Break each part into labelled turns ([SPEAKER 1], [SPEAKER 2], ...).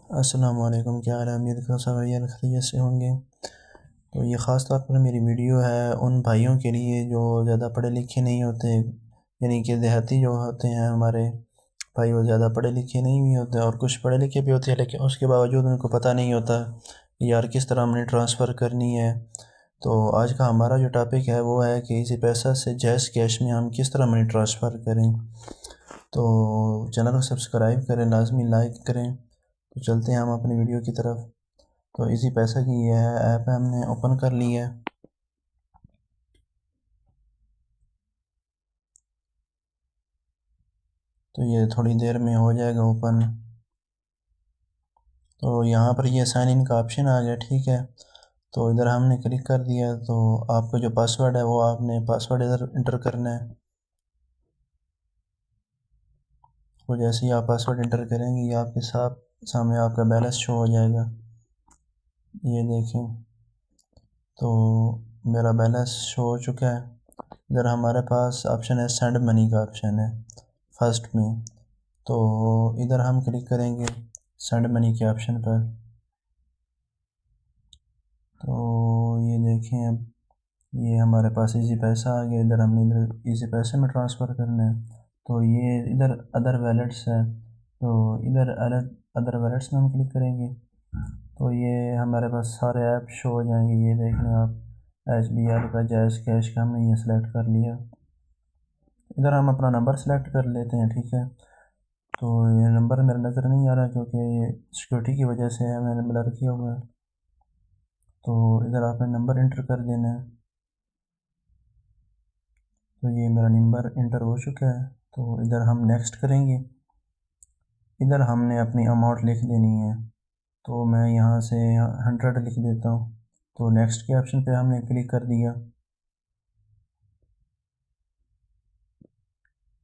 [SPEAKER 1] अस्सलाम वालेकुम, क्या हाल है? उम्मीद करता हूँ सब भैया खैरियत से होंगे। तो ये ख़ास तौर पर मेरी वीडियो है उन भाइयों के लिए जो ज़्यादा पढ़े लिखे नहीं होते, यानी कि देहाती जो होते हैं हमारे भाई, वो ज़्यादा पढ़े लिखे नहीं भी होते और कुछ पढ़े लिखे भी होते हैं, लेकिन उसके बावजूद उनको पता नहीं होता कि यार किस तरह मनी ट्रांसफ़र करनी है। तो आज का हमारा जो टॉपिक है वो है कि इसी पैसा से जैज़ कैश में हम किस तरह मनी ट्रांसफ़र करें। तो चैनल को सब्सक्राइब करें, लाजमी लाइक करें। तो चलते हैं हम अपनी वीडियो की तरफ। तो इसी पैसा की ये ऐप हमने ओपन कर ली है। तो ये थोड़ी देर में हो जाएगा ओपन। तो यहाँ पर ये साइन इन का ऑप्शन आ गया, ठीक है। तो इधर हमने क्लिक कर दिया। तो आपका जो पासवर्ड है वो आपने पासवर्ड इधर इंटर करना है। तो जैसे ही आप पासवर्ड इंटर करेंगे ये आपके सामने आपका बैलेंस शो हो जाएगा। ये देखें, तो मेरा बैलेंस शो हो चुका है। इधर हमारे पास ऑप्शन है सेंड मनी का ऑप्शन है फर्स्ट में। तो इधर हम क्लिक करेंगे सेंड मनी के ऑप्शन पर। तो ये देखें, अब ये हमारे पास इजी पैसा आ गया। इधर हमने इधर इजी पैसे में ट्रांसफ़र करना है। तो ये इधर अदर वैलेट्स है। तो इधर अदर वैलेट्स में हम क्लिक करेंगे तो ये हमारे पास सारे ऐप शो हो जाएंगे। ये देख लें आप, SBI का, जैज़ कैश का हमने ये सिलेक्ट कर लिया। इधर हम अपना नंबर सेलेक्ट कर लेते हैं, ठीक है। तो ये नंबर मेरा नज़र नहीं आ रहा क्योंकि ये सिक्योरिटी की वजह से है, मैंने ब्लर किया हुआ है। तो इधर आपने नंबर इंटर कर देना है। तो ये मेरा नंबर इंटर हो चुका है। तो इधर हम नेक्स्ट करेंगे। इधर हमने अपनी अमाउंट लिख देनी है। तो मैं यहाँ से 100 लिख देता हूँ। तो नेक्स्ट के ऑप्शन पे हमने क्लिक कर दिया।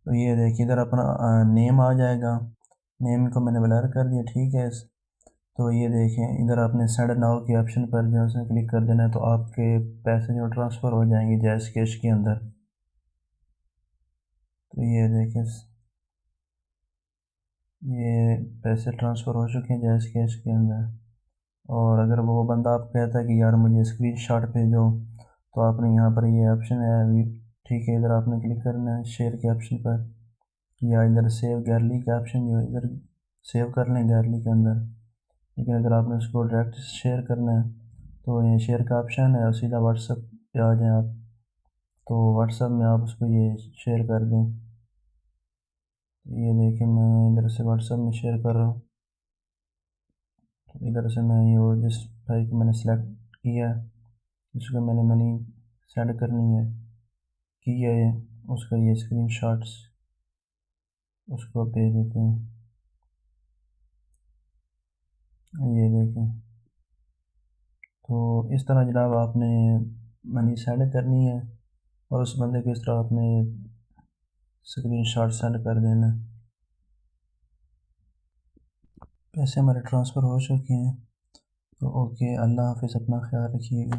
[SPEAKER 1] तो ये देखिए इधर अपना नेम आ जाएगा। नेम को मैंने ब्लर कर दिया, ठीक है। तो ये देखें इधर आपने सेंड नाउ के ऑप्शन पर जो है उसमें क्लिक कर देना है। तो आपके पैसे जो ट्रांसफ़र हो जाएंगे जैज़ कैश के अंदर। तो ये देखें, ये पैसे ट्रांसफ़र हो चुके हैं जैज़ कैश के अंदर। और अगर वो बंदा आप कहता है कि यार मुझे स्क्रीनशॉट भेजो, तो आपने यहाँ पर ये ऑप्शन है अभी, ठीक है। इधर आपने क्लिक करना है शेयर के ऑप्शन पर, या इधर सेव गैलरी का ऑप्शन जो है इधर सेव कर लें गैलरी के अंदर। लेकिन अगर आपने उसको डायरेक्ट शेयर करना है तो ये शेयर का ऑप्शन है और सीधा व्हाट्सएप पे आ जाएं आप। तो व्हाट्सएप में आप उसको ये शेयर कर दें। ये देखें मैं इधर से व्हाट्सएप में शेयर कर रहा हूँ। तो इधर से मैं ये वो जिस भाई को मैंने सेलेक्ट किया है, जिसको मैंने मनी सेंड करनी है की है, उसका ये स्क्रीनशॉट्स उसको भेज देते हैं। ये देखें, तो इस तरह जनाब आपने मनी सेंड करनी है और उस बंदे को इस तरह आपने स्क्रीनशॉट सेंड कर देना। पैसे हमारे ट्रांसफ़र हो चुके हैं। तो ओके, अल्लाह हाफ़िज़, अपना ख्याल रखिएगा।